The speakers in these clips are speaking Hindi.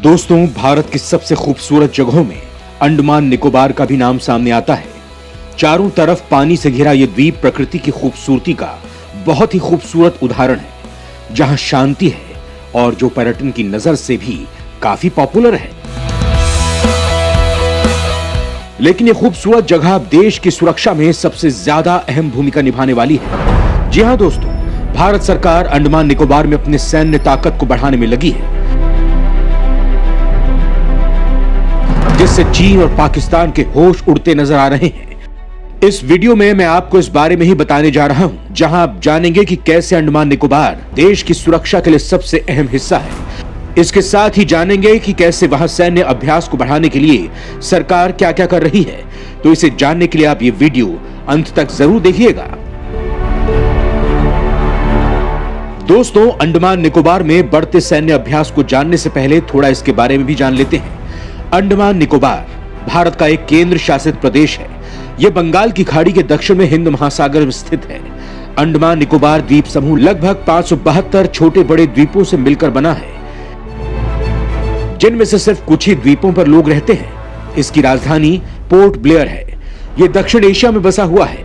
दोस्तों, भारत की सबसे खूबसूरत जगहों में अंडमान निकोबार का भी नाम सामने आता है। चारों तरफ पानी से घिरा यह द्वीप प्रकृति की खूबसूरती का बहुत ही खूबसूरत उदाहरण है, जहां शांति है और जो पर्यटन की नजर से भी काफी पॉपुलर है। लेकिन यह खूबसूरत जगह देश की सुरक्षा में सबसे ज्यादा अहम भूमिका निभाने वाली है। जी हां दोस्तों, भारत सरकार अंडमान निकोबार में अपने सैन्य ताकत को बढ़ाने में लगी है, जिससे चीन और पाकिस्तान के होश उड़ते नजर आ रहे हैं। इस वीडियो में मैं आपको इस बारे में ही बताने जा रहा हूं, जहां आप जानेंगे कि कैसे अंडमान निकोबार देश की सुरक्षा के लिए सबसे अहम हिस्सा है। इसके साथ ही जानेंगे कि कैसे वहां सैन्य अभ्यास को बढ़ाने के लिए सरकार क्या क्या कर रही है। तो इसे जानने के लिए आप ये वीडियो अंत तक जरूर देखिएगा। दोस्तों, अंडमान निकोबार में बढ़ते सैन्य अभ्यास को जानने से पहले थोड़ा इसके बारे में भी जान लेते हैं। अंडमान निकोबार भारत का एक केंद्र शासित प्रदेश है। यह बंगाल की खाड़ी के दक्षिण में हिंद महासागर में स्थित है। अंडमान निकोबार द्वीप समूह लगभग 572 छोटे बड़े द्वीपों से मिलकर बना है, जिनमें से सिर्फ कुछ ही द्वीपों पर लोग रहते हैं। इसकी राजधानी पोर्ट ब्लेयर है। यह दक्षिण एशिया में बसा हुआ है।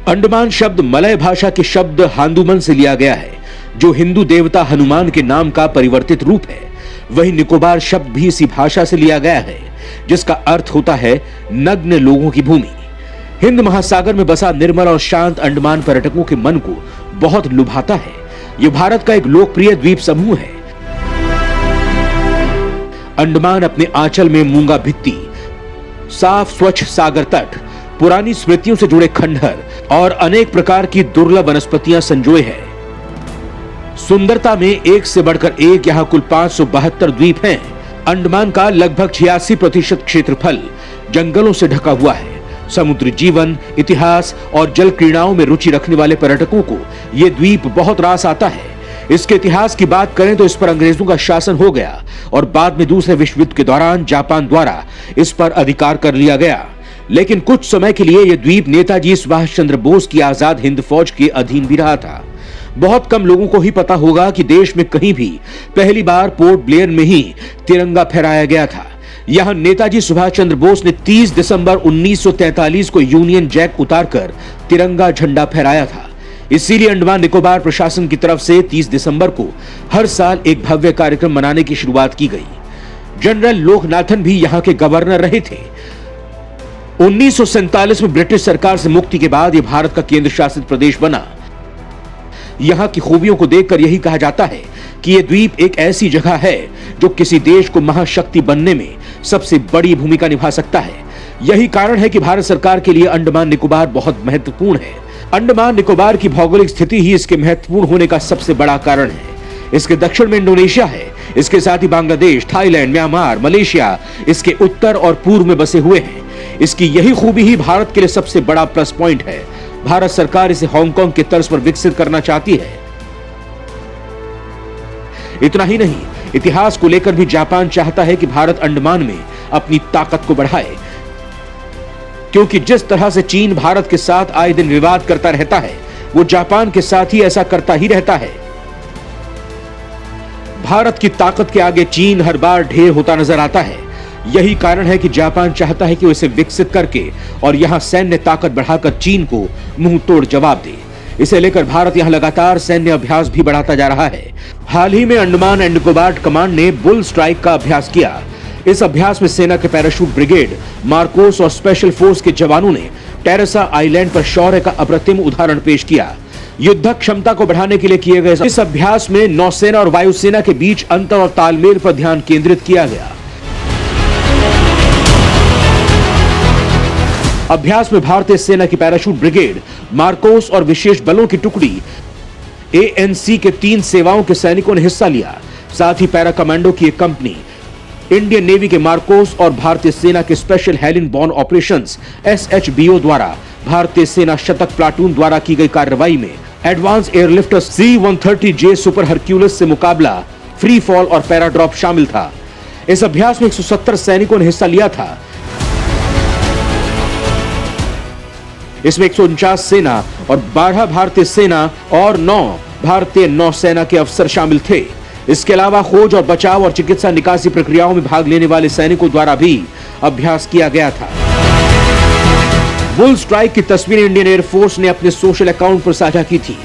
अंडमान शब्द मलय भाषा के शब्द हांदुमन से लिया गया है, जो हिंदू देवता हनुमान के नाम का परिवर्तित रूप है। वही निकोबार शब्द भी इसी भाषा से लिया गया है, जिसका अर्थ होता है नग्न लोगों की भूमि। हिंद महासागर में बसा निर्मल और शांत अंडमान पर्यटकों के मन को बहुत लुभाता है। यह भारत का एक लोकप्रिय द्वीप समूह है। अंडमान अपने आंचल में मूंगा भित्ति, साफ स्वच्छ सागर तट, पुरानी स्मृतियों से जुड़े खंडहर और अनेक प्रकार की दुर्लभ वनस्पतियां संजोए है। सुंदरता में एक से बढ़कर एक यहाँ कुल 572 द्वीप हैं। अंडमान का लगभग 86% क्षेत्रफल जंगलों से ढका हुआ है। समुद्री जीवन, इतिहास और जल क्रीड़ाओं में रुचि रखने वाले पर्यटकों को यह द्वीप बहुत रास आता है। इसके इतिहास की बात करें तो इस पर अंग्रेजों का शासन हो गया और बाद में दूसरे विश्व युद्ध के दौरान जापान द्वारा इस पर अधिकार कर लिया गया। लेकिन कुछ समय के लिए यह द्वीप नेताजी सुभाष चंद्र बोस की आजाद हिंद फौज के अधीन भी रहा था। बहुत कम लोगों को ही पता होगा कि देश में कहीं भी पहली बार पोर्ट ब्लेयर में ही तिरंगा फहराया गया था। यहां नेताजी सुभाष चंद्र बोस ने 30 दिसंबर 1943 को यूनियन जैक उतारकर तिरंगा झंडा फहराया था। इसीलिए अंडमान निकोबार प्रशासन की तरफ से 30 दिसंबर को हर साल एक भव्य कार्यक्रम मनाने की शुरुआत की गई। जनरल लोकनाथन भी यहां के गवर्नर रहे थे। 1947 में ब्रिटिश सरकार से मुक्ति के बाद यह भारत का केंद्र शासित प्रदेश बना। यहां की खूबियों को देखकर यही कहा जाता है कि यह द्वीप एक ऐसी जगह है जो किसी देश को महाशक्ति बनने में सबसे बड़ी भूमिका निभा सकता है। यही कारण है कि भारत सरकार के लिए अंडमान निकोबार बहुत महत्वपूर्ण है। अंडमान निकोबार की भौगोलिक स्थिति ही इसके महत्वपूर्ण होने का सबसे बड़ा कारण है। इसके दक्षिण में इंडोनेशिया है। इसके साथ ही बांग्लादेश, थाईलैंड, म्यांमार, मलेशिया इसके उत्तर और पूर्व में बसे हुए हैं। इसकी यही खूबी ही भारत के लिए सबसे बड़ा प्लस पॉइंट है। भारत सरकार इसे हांगकांग के तर्ज पर विकसित करना चाहती है। इतना ही नहीं, इतिहास को लेकर भी जापान चाहता है कि भारत अंडमान में अपनी ताकत को बढ़ाए, क्योंकि जिस तरह से चीन भारत के साथ आए दिन विवाद करता रहता है, वो जापान के साथ ही ऐसा करता ही रहता है। भारत की ताकत के आगे चीन हर बार ढेर होता नजर आता है। यही कारण है कि जापान चाहता है कि वो इसे विकसित करके और यहां सैन्य ताकत बढ़ाकर चीन को मुंह तोड़ जवाब दे। इसे लेकर भारत यहां लगातार सैन्य अभ्यास भी बढ़ाता जा रहा है। हाल ही में अंडमान एंड निकोबार कमांड ने बुल स्ट्राइक का अभ्यास किया। इस अभ्यास में सेना के पैराशूट ब्रिगेड, मार्कोस और स्पेशल फोर्स के जवानों ने टेरेसा आइलैंड पर शौर्य का अप्रतिम उदाहरण पेश किया। युद्धक क्षमता को बढ़ाने के लिए किए गए इस अभ्यास में नौसेना और वायुसेना के बीच अंतर और तालमेल पर ध्यान केंद्रित किया गया। अभ्यास में भारतीय सेना की पैराशूट ब्रिगेड, मार्कोस और विशेष बलों की टुकड़ी, एएनसी के 3 सेवाओं के सैनिकों ने हिस्सा लिया। साथ ही पैरा कमांडो की एक कंपनी, इंडियन नेवी के मार्कोस और भारतीय सेना के स्पेशल हेलिन बॉर्न ऑपरेशंस एसएचबीओ द्वारा भारतीय सेना शतक प्लाटून द्वारा की गई कार्रवाई में advance airlifter C-130J super Hercules से मुकाबला, फ्री फॉल और पैराड्रॉप शामिल था। इस अभ्यास में 170 सैनिकों ने हिस्सा लिया था। इसमें 149 सेना और 12 भारतीय सेना और 9 भारतीय नौसेना के अफसर शामिल थे। इसके अलावा खोज और बचाव और चिकित्सा निकासी प्रक्रियाओं में भाग लेने वाले सैनिकों द्वारा भी अभ्यास किया गया था। बुल स्ट्राइक की तस्वीरें इंडियन एयरफोर्स ने अपने सोशल अकाउंट पर साझा की थी,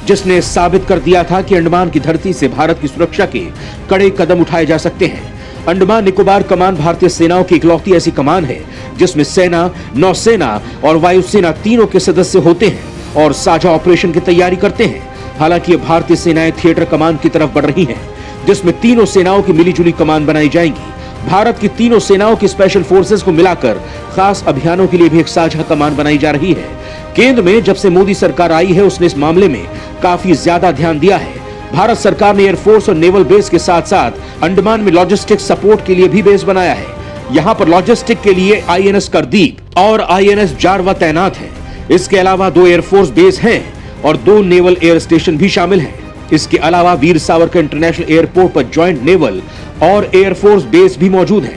जिसने साबित कर दिया था कि अंडमान की धरती से भारत की सुरक्षा के कड़े कदम उठाए जा सकते हैं। अंडमान निकोबार कमान भारतीय सेनाओं की इकलौती ऐसी कमान है जिसमें सेना, नौसेना और वायुसेना तीनों के सदस्य होते हैं और साझा ऑपरेशन की तैयारी करते हैं। हालांकि भारतीय सेनाएं थिएटर कमान की तरफ बढ़ रही हैं, जिसमें तीनों सेनाओं की मिलीजुली कमान बनाई जाएंगी। भारत की तीनों सेनाओं की स्पेशल फोर्सेस को मिलाकर खास अभियानों के लिए भी एक साझा कमान बनाई जा रही है। केंद्र में जब से मोदी सरकार आई है, उसने इस मामले में काफी ज्यादा ध्यान दिया है। भारत सरकार ने एयरफोर्स और नेवल बेस के साथ साथ अंडमान में लॉजिस्टिक सपोर्ट के लिए भी बेस बनाया है। यहाँ पर लॉजिस्टिक के लिए INS करदीप और INS जारवा तैनात है। इसके अलावा 2 एयरफोर्स बेस हैं और 2 नेवल एयर स्टेशन भी शामिल हैं। इसके अलावा वीर सावरकर इंटरनेशनल एयरपोर्ट पर जॉइंट नेवल और एयरफोर्स बेस भी मौजूद है।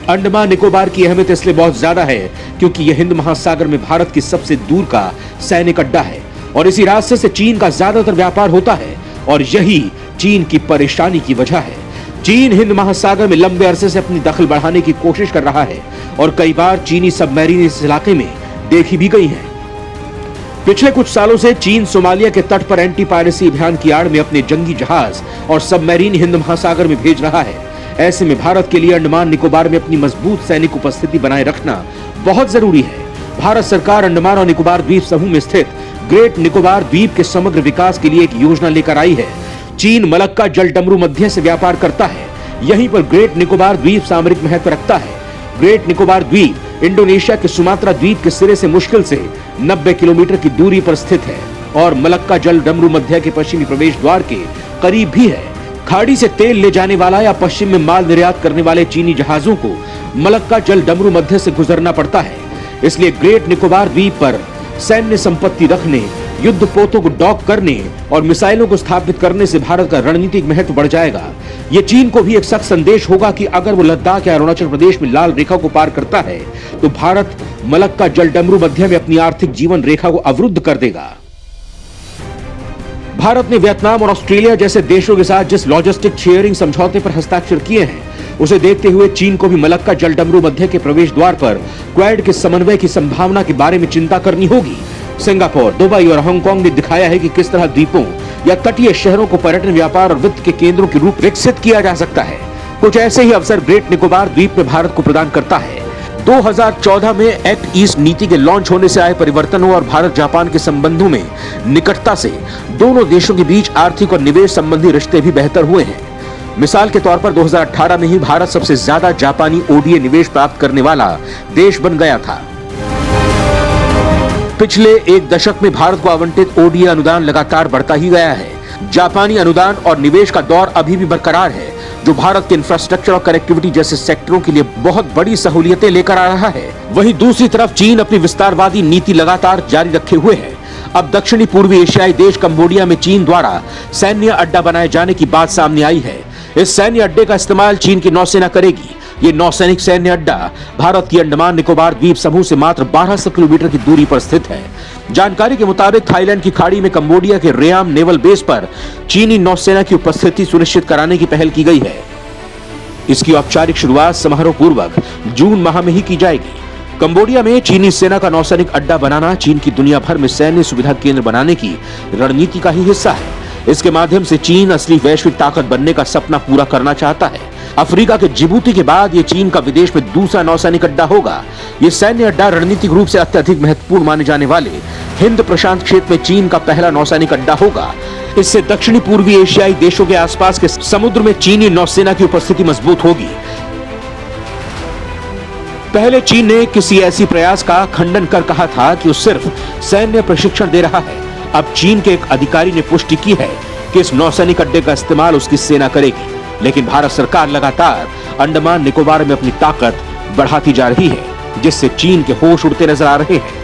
अंडमान निकोबार की अहमियत इसलिए बहुत ज्यादा है क्योंकि यह हिंद महासागर में भारत की सबसे दूर का सैनिक अड्डा है और इसी रास्ते से चीन का ज्यादातर व्यापार होता है और यही चीन की परेशानी की वजह है। चीन हिंद महासागर में लंबे अरसे से अपनी दखल बढ़ाने की कोशिश कर रहा है और कई बार चीनी सबमरीन इस इलाके में देखी भी गई हैं। पिछले कुछ सालों से चीन सोमालिया के तट पर एंटी पायरेसी अभियान की आड़ में अपने जंगी जहाज और सबमरीन हिंद महासागर में भेज रहा है। ऐसे में भारत के लिए अंडमान निकोबार में अपनी मजबूत सैनिक उपस्थिति बनाए रखना बहुत जरूरी है। भारत सरकार अंडमान और निकोबार द्वीप समूह में स्थित ग्रेट निकोबार द्वीप के समग्र विकास के लिए एक योजना लेकर आई है। चीन मलक्का जल डमरू मध्य से व्यापार करता है, यहीं पर ग्रेट निकोबार द्वीप सामरिक महत्व रखता है। ग्रेट निकोबार द्वीप इंडोनेशिया के सुमात्रा द्वीप के सिरे से मुश्किल से 90 किलोमीटर की दूरी पर स्थित है और मलक्का जल डमरू मध्य के पश्चिमी प्रवेश द्वार के करीब भी है। खाड़ी से तेल ले जाने वाला या पश्चिम में माल निर्यात करने वाले चीनी जहाजों को मलक्का जल डमरू मध्य से गुजरना पड़ता है। इसलिए ग्रेट निकोबार द्वीप पर सैन्य संपत्ति रखने, युद्ध पोतों को डॉक करने और मिसाइलों को स्थापित करने से भारत का रणनीतिक महत्व बढ़ जाएगा। ये चीन को भी एक सख्त संदेश होगा कि अगर वो लद्दाख या अरुणाचल प्रदेश में लाल रेखा को पार करता है तो भारत मलक्का जल डमरू मध्य में अपनी आर्थिक जीवन रेखा को अवरुद्ध कर देगा। भारत ने वियतनाम और ऑस्ट्रेलिया जैसे देशों के साथ जिस लॉजिस्टिक शेयरिंग समझौते पर हस्ताक्षर किए हैं, उसे देखते हुए चीन को भी मलक्का जल डमरू मध्य के प्रवेश द्वार पर क्वाड के समन्वय की संभावना के बारे में चिंता करनी होगी। सिंगापुर, दुबई और हांगकांग ने दिखाया है कि किस तरह द्वीपों या तटीय शहरों को पर्यटन, व्यापार और वित्त के केंद्रों के रूप विकसित किया जा सकता है। कुछ ऐसे ही अवसर ग्रेट निकोबार द्वीप में भारत को प्रदान करता है। 2014 में एक्ट ईस्ट नीति के लॉन्च होने से आए परिवर्तनों और भारत जापान के संबंधों में निकटता से दोनों देशों के बीच आर्थिक और निवेश संबंधी रिश्ते भी बेहतर हुए हैं। मिसाल के तौर पर 2018 में ही भारत सबसे ज्यादा जापानी ODA निवेश प्राप्त करने वाला देश बन गया था। पिछले एक दशक में भारत को आवंटित ODA अनुदान लगातार बढ़ता ही गया है। जापानी अनुदान और निवेश का दौर अभी भी बरकरार है, जो भारत के इंफ्रास्ट्रक्चर और कनेक्टिविटी जैसे सेक्टरों के लिए बहुत बड़ी सहूलियतें लेकर आ रहा है। वहीं दूसरी तरफ चीन अपनी विस्तारवादी नीति लगातार जारी रखे हुए है। अब दक्षिणी पूर्वी एशियाई देश कंबोडिया में चीन द्वारा सैन्य अड्डा बनाए जाने की बात सामने आई है। इस सैन्य अड्डे का इस्तेमाल चीन की नौसेना करेगी। ये नौसैनिक सैन्य अड्डा भारत की अंडमान निकोबार द्वीप समूह से मात्र 1200 किलोमीटर की दूरी पर स्थित है। जानकारी के मुताबिक थाईलैंड की खाड़ी में कंबोडिया के रेयाम नेवल बेस पर चीनी नौसेना की उपस्थिति सुनिश्चित कराने की पहल की गई है। इसकी औपचारिक शुरुआत समारोह पूर्वक जून माह में ही की जाएगी। कंबोडिया में चीनी सेना का नौसैनिक अड्डा बनाना चीन की दुनिया भर में सैन्य सुविधा केंद्र बनाने की रणनीति का ही हिस्सा है। इसके माध्यम से चीन असली वैश्विक ताकत बनने का सपना पूरा करना चाहता है। अफ्रीका के जिबूती के बाद ये चीन का विदेश में दूसरा नौसैनिक अड्डा होगा। ये सैन्य अड्डा रणनीतिक रूप से अत्यधिक महत्वपूर्ण माने जाने वाले हिंद प्रशांत क्षेत्र में चीन का पहला नौसैनिक अड्डा होगा। इससे दक्षिणी पूर्वी एशियाई देशों के आसपास के समुद्र में चीनी नौसेना की उपस्थिति मजबूत होगी। पहले चीन ने किसी ऐसी प्रयास का खंडन कर कहा था कि वो सिर्फ सैन्य प्रशिक्षण दे रहा है। अब चीन के एक अधिकारी ने पुष्टि की है कि इस नौसैनिक अड्डे का इस्तेमाल उसकी सेना करेगी। लेकिन भारत सरकार लगातार अंडमान निकोबार में अपनी ताकत बढ़ाती जा रही है, जिससे चीन के होश उड़ते नजर आ रहे हैं।